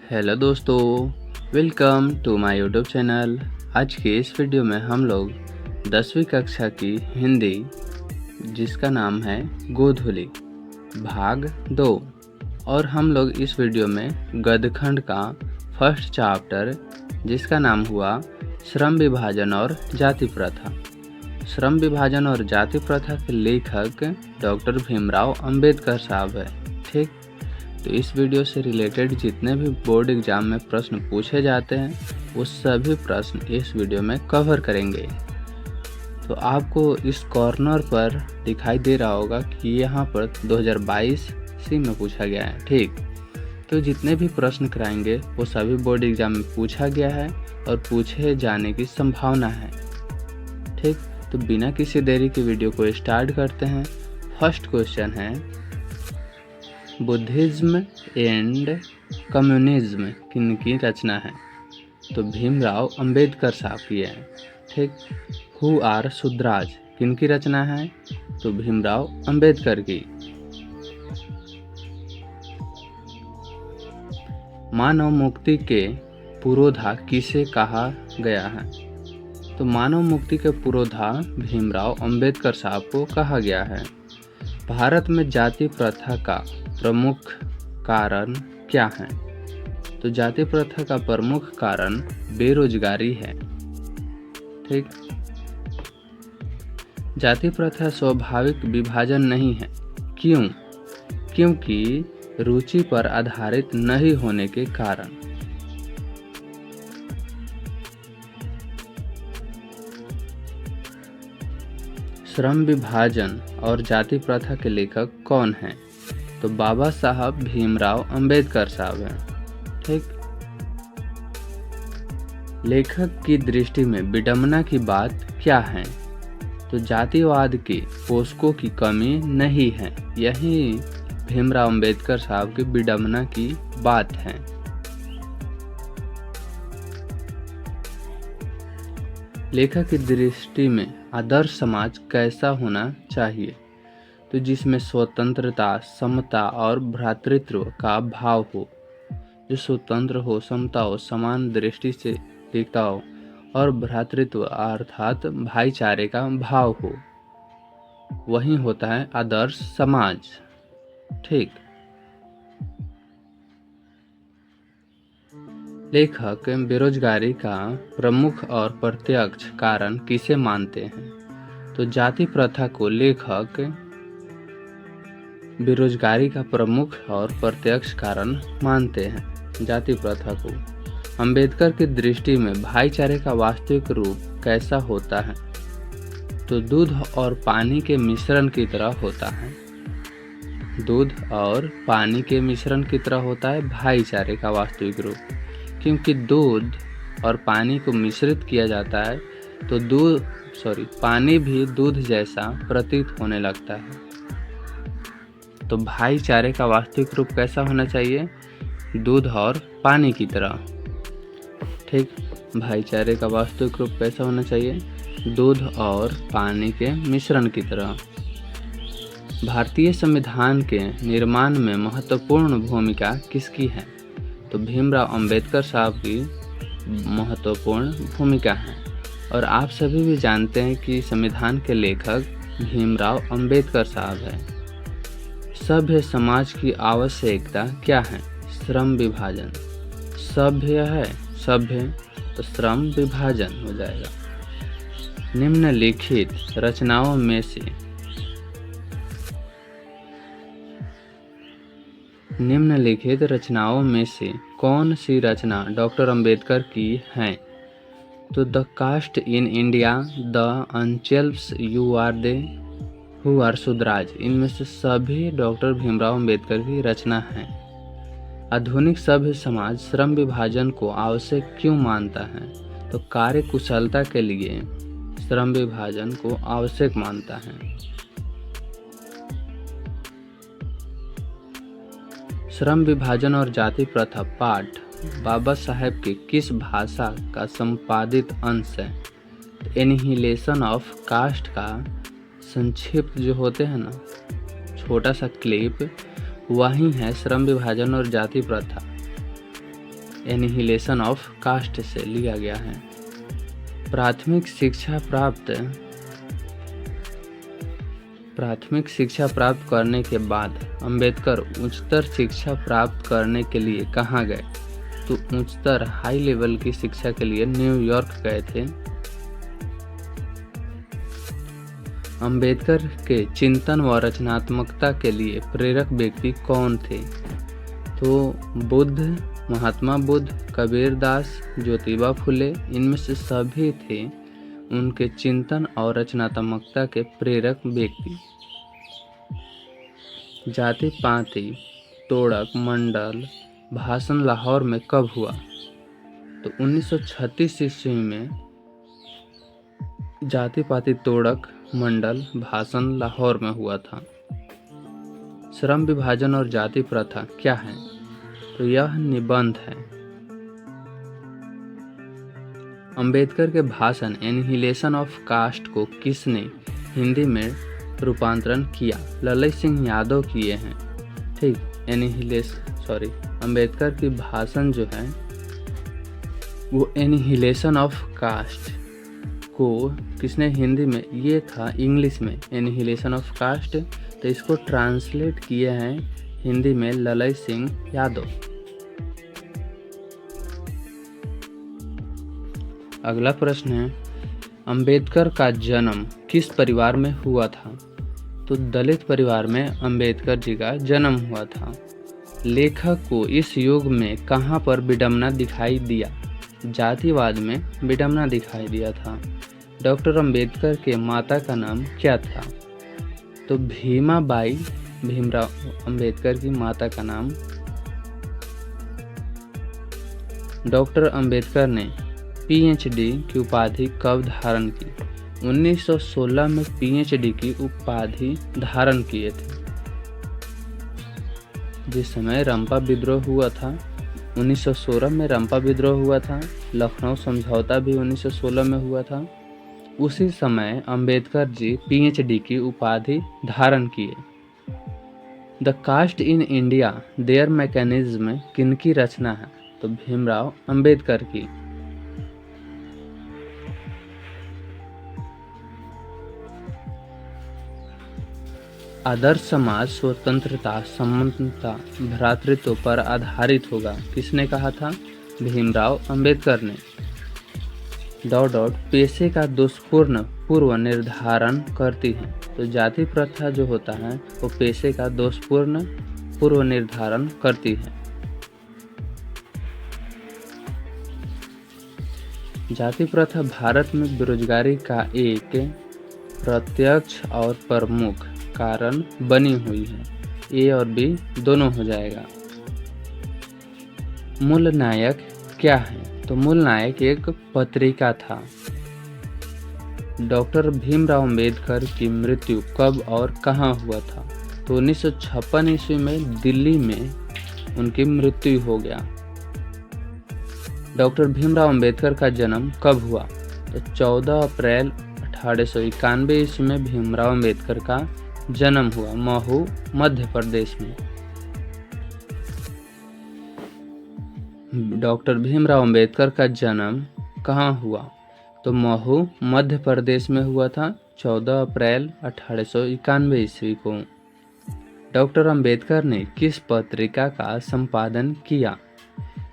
Hello दोस्तों, welcome to my YouTube channel. आज के इस वीडियो में हम लोग 10वीं कक्षा की हिंदी जिसका नाम है गोधूली भाग 2 और हम लोग इस वीडियो में गद्यखंड का फर्स्ट चैप्टर जिसका नाम हुआ श्रम विभाजन और जाति प्रथा। श्रम विभाजन और जाति प्रथा के लेखक डॉक्टर भीमराव अंबेडकर साहब है। ठीक, तो इस वीडियो से रिलेटेड जितने भी बोर्ड एग्जाम में प्रश्न पूछे जाते हैं वो सभी प्रश्न इस वीडियो में कवर करेंगे। तो आपको इस कॉर्नर पर दिखाई दे रहा होगा कि यहाँ पर 2022 सी में पूछा गया है। ठीक, तो जितने भी प्रश्न कराएंगे वो सभी बोर्ड एग्जाम में पूछा गया है और पूछे जाने की संभावना है। ठीक, तो बिना किसी देरी के वीडियो को स्टार्ट करते हैं। फर्स्ट क्वेश्चन है, बुद्धिज्म एंड कम्युनिज्म किनकी रचना है? तो भीमराव अंबेडकर साहब की है। ठीक, हु आर सुद्राज किनकी रचना है? तो भीमराव अंबेडकर की। मानव मुक्ति के पुरोधा किसे कहा गया है? तो मानव मुक्ति के पुरोधा भीमराव अंबेडकर साहब को कहा गया है। भारत में जाति प्रथा का प्रमुख कारण क्या है? तो जाति प्रथा का प्रमुख कारण बेरोजगारी है। ठीक, जाति प्रथा स्वाभाविक विभाजन नहीं है। क्यों? क्योंकि रुचि पर आधारित नहीं होने के कारण। श्रम विभाजन और जाति प्रथा के लेखक कौन हैं? तो बाबा साहब भीमराव अंबेडकर साहब हैं। ठीक, लेखक की दृष्टि में विडंबना की बात क्या है? तो जातिवाद के पोषकों की कमी नहीं है। यही भीमराव अंबेडकर साहब की विडंबना की बात है। लेखक की दृष्टि में आदर्श समाज कैसा होना चाहिए? तो जिसमें स्वतंत्रता, समता और भ्रातृत्व का भाव हो, जो स्वतंत्र हो, समता हो, समान दृष्टि से देखता हो और भ्रातृत्व अर्थात भाईचारे का भाव हो, वही होता है आदर्श समाज। ठीक, लेखक बेरोजगारी का प्रमुख और प्रत्यक्ष कारण किसे मानते हैं? तो जाति प्रथा को लेखक बेरोजगारी का प्रमुख और प्रत्यक्ष कारण मानते हैं। जाति प्रथा को अंबेडकर की दृष्टि में भाईचारे का वास्तविक रूप कैसा होता है? तो दूध और पानी के मिश्रण की तरह होता है। दूध और पानी के मिश्रण की तरह होता है भाईचारे का वास्तविक रूप। क्योंकि दूध और पानी को मिश्रित किया जाता है तो पानी भी दूध जैसा प्रतीत होने लगता है। तो भाईचारे का वास्तविक रूप कैसा होना चाहिए? दूध और पानी की तरह। ठीक, भाईचारे का वास्तविक रूप कैसा होना चाहिए? दूध और पानी के मिश्रण की तरह। भारतीय संविधान के निर्माण में महत्वपूर्ण भूमिका किसकी है? तो भीमराव अंबेडकर साहब की महत्वपूर्ण भूमिका है। और आप सभी भी जानते हैं कि संविधान के लेखक भीमराव अंबेडकर साहब हैं। सभ्य समाज की आवश्यकता क्या है? श्रम विभाजन। सभ्य है, सभ्य तो श्रम विभाजन हो जाएगा। निम्नलिखित रचनाओं में से कौन सी रचना डॉक्टर अंबेडकर की है? तो the caste in India, the untouchables, you are they, who are Shudras, इनमें से सभी डॉक्टर भीमराव अंबेडकर की रचना है। आधुनिक सभ्य समाज श्रम विभाजन को आवश्यक क्यों मानता है? तो कार्य कुशलता के लिए श्रम विभाजन को आवश्यक मानता है। श्रम विभाजन और जाति प्रथा पाठ बाबा साहेब के किस भाषा का संपादित अंश है? एनिहिलेशन ऑफ कास्ट का संक्षिप्त जो होते हैं ना, छोटा सा क्लिप, वही है श्रम विभाजन और जाति प्रथा। एनिहिलेशन ऑफ कास्ट से लिया गया है। प्राथमिक शिक्षा प्राप्त करने के बाद अंबेडकर उच्चतर शिक्षा प्राप्त करने के लिए कहाँ गए? तो उच्चतर हाई लेवल की शिक्षा के लिए न्यूयॉर्क गए थे। अंबेडकर के चिंतन व रचनात्मकता के लिए प्रेरक व्यक्ति कौन थे? तो बुद्ध, महात्मा बुद्ध, कबीर दास, ज्योतिबा फुले, इनमें से सभी थे उनके चिंतन और रचनात्मकता के प्रेरक व्यक्ति। जाति पाति तोड़क मंडल भाषण लाहौर में कब हुआ? तो 1936 ईस्वी में जाति पाति तोड़क मंडल भाषण लाहौर में हुआ था। श्रम विभाजन और जाति प्रथा क्या है? तो यह निबंध है। अंबेडकर के भाषण एनिहिलेशन ऑफ कास्ट को किसने हिंदी में रूपांतरण किया? ललित सिंह यादव किए हैं। ठीक, अंबेडकर की भाषण जो है वो एनिहिलेशन ऑफ कास्ट को किसने हिंदी में, ये था इंग्लिश में एनिहिलेशन ऑफ कास्ट, तो इसको ट्रांसलेट किए हैं हिंदी में ललित सिंह यादव। अगला प्रश्न है, अंबेडकर का जन्म किस परिवार में हुआ था? तो दलित परिवार में अंबेडकर जी का जन्म हुआ था। लेखक को इस युग में कहाँ पर विडंबना दिखाई दिया? जातिवाद में विडंबना दिखाई दिया था। डॉक्टर अंबेडकर के माता का नाम क्या था? तो भीमाबाई, भीमराव अंबेडकर की माता का नाम। डॉक्टर अंबेडकर ने पीएचडी की उपाधि कब धारण की? 1916 में पीएचडी की उपाधि धारण किए थे। जिस समय रंपा विद्रोह हुआ था, 1916 में रंपा विद्रोह हुआ था, लखनऊ समझौता भी 1916 में हुआ था। उसी समय अंबेडकर जी पीएचडी की उपाधि धारण किए। The caste in India their mechanism किनकी रचना है? तो भीमराव अंबेडकर की। आदर्श समाज स्वतंत्रता, समानता, भ्रातृत्व पर आधारित होगा, किसने कहा था? भीमराव अंबेडकर ने। पेशे का दोषपूर्ण पूर्व निर्धारण करती है। तो जाति प्रथा जो होता है वो पेशे का दोषपूर्ण पूर्व निर्धारण करती है। जाति प्रथा भारत में बेरोजगारी का एक प्रत्यक्ष और प्रमुख कारण बनी हुई है। ए और बी दोनों हो जाएगा। मूल नायक क्या है? तो मूल नायक एक पत्रिका था। डॉक्टर भीमराव अंबेडकर की मृत्यु कब और कहाँ हुआ था? तो 1956 ईस्वी में दिल्ली में उनकी मृत्यु हो गया। डॉक्टर भीमराव अंबेडकर का जन्म कब हुआ? तो 14 अप्रैल 1891 ईस्वी में भीमराव अंबेडकर का जन्म हुआ, महू मध्य प्रदेश में। डॉक्टर भीमराव अंबेडकर का जन्म कहाँ हुआ? तो महू मध्य प्रदेश में हुआ था 14 अप्रैल 1891 ईस्वी को। डॉक्टर अंबेडकर ने किस पत्रिका का संपादन किया?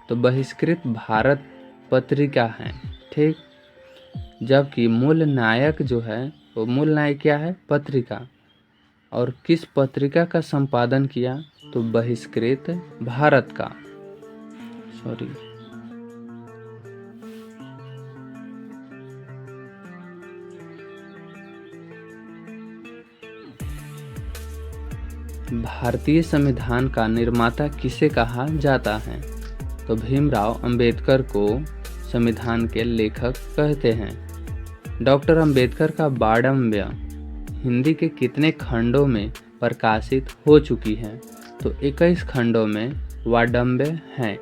तो बहिष्कृत भारत पत्रिका है। ठीक, जबकि मूल नायक जो है वो मूल नायक क्या है? पत्रिका। और किस पत्रिका का संपादन किया? तो बहिष्कृत भारत का। भारतीय संविधान का निर्माता किसे कहा जाता है? तो भीमराव अंबेडकर को संविधान के लेखक कहते हैं। डॉक्टर अंबेडकर का वाडम्य हिंदी के कितने खंडों में प्रकाशित हो चुकी है? तो 21 खंडों में वाडम्य हैं।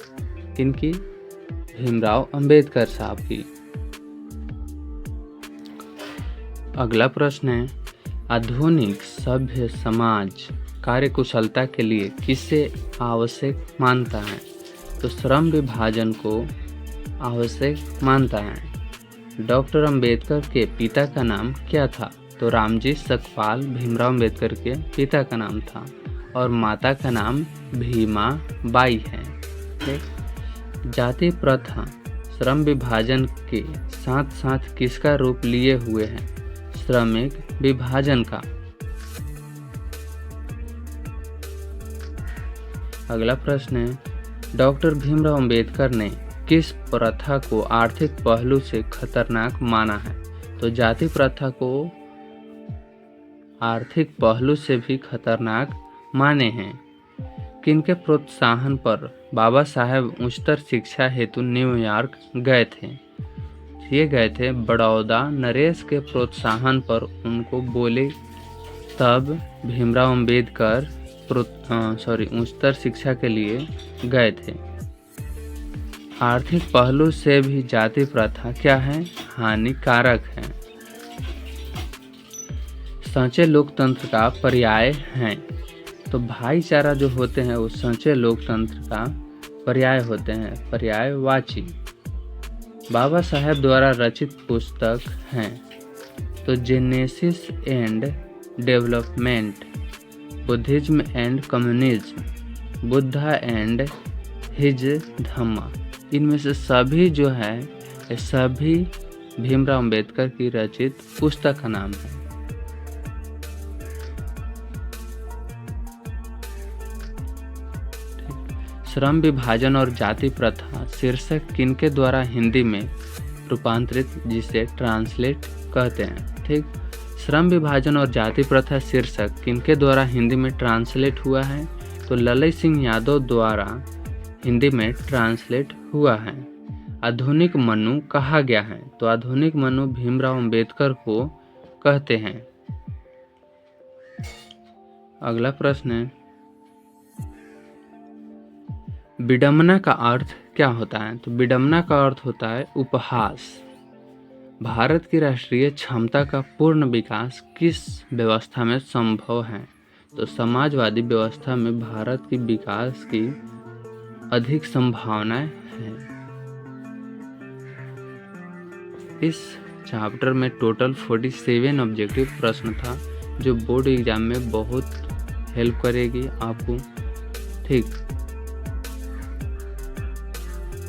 किनकी? भीमराव अंबेडकर साहब की। अगला प्रश्न है, आधुनिक सभ्य समाज कार्यकुशलता के लिए किसे आवश्यक मानता है? तो श्रम विभाजन को आवश्यक मानता है। डॉक्टर अंबेडकर के पिता का नाम क्या था? तो रामजी सकपाल भीमराव अंबेडकर के पिता का नाम था और माता का नाम भीमा बाई है। जाति प्रथा श्रम विभाजन के साथ साथ किसका रूप लिए हुए है? श्रमिक विभाजन का। अगला प्रश्न है, डॉक्टर भीमराव अंबेडकर ने किस प्रथा को आर्थिक पहलू से खतरनाक माना है? तो जाति प्रथा को आर्थिक पहलू से भी खतरनाक माने हैं। किनके प्रोत्साहन पर बाबा साहेब उच्चतर शिक्षा हेतु न्यूयॉर्क गए थे? ये गए थे बड़ौदा नरेश के प्रोत्साहन पर उनको बोले, तब भीमराव अंबेडकर उच्चतर शिक्षा के लिए गए थे। आर्थिक पहलू से भी जाति प्रथा क्या है? हानिकारक है। सांचे लोकतंत्र का पर्याय है। तो भाईचारा जो होते हैं वो सांचे लोकतंत्र का पर्याय होते हैं, पर्यायवाची। बाबा साहेब द्वारा रचित पुस्तक हैं। तो genesis and development, Buddhism and communism, Buddha and his Dhamma, इनमें से सभी जो है ये सभी भीमराव अंबेडकर की रचित पुस्तक का नाम है। श्रम विभाजन और जाति प्रथा शीर्षक किनके द्वारा हिंदी में रूपांतरित, जिसे ट्रांसलेट कहते हैं। ठीक, श्रम विभाजन और जाति प्रथा शीर्षक किनके द्वारा हिंदी में ट्रांसलेट हुआ है? तो ललई सिंह यादव द्वारा हिंदी में ट्रांसलेट हुआ है। आधुनिक मनु कहा गया है? तो आधुनिक मनु भीमराव अंबेडकर को कहते हैं। अगला प्रश्न है, विडंबना का अर्थ क्या होता है? तो विडंबना का अर्थ होता है उपहास। भारत की राष्ट्रीय क्षमता का पूर्ण विकास किस व्यवस्था में संभव है? तो समाजवादी व्यवस्था में भारत की विकास की अधिक संभावनाएं हैं। इस चैप्टर में टोटल 47 ऑब्जेक्टिव प्रश्न था जो बोर्ड एग्जाम में बहुत हेल्प करेगी आपको। ठीक।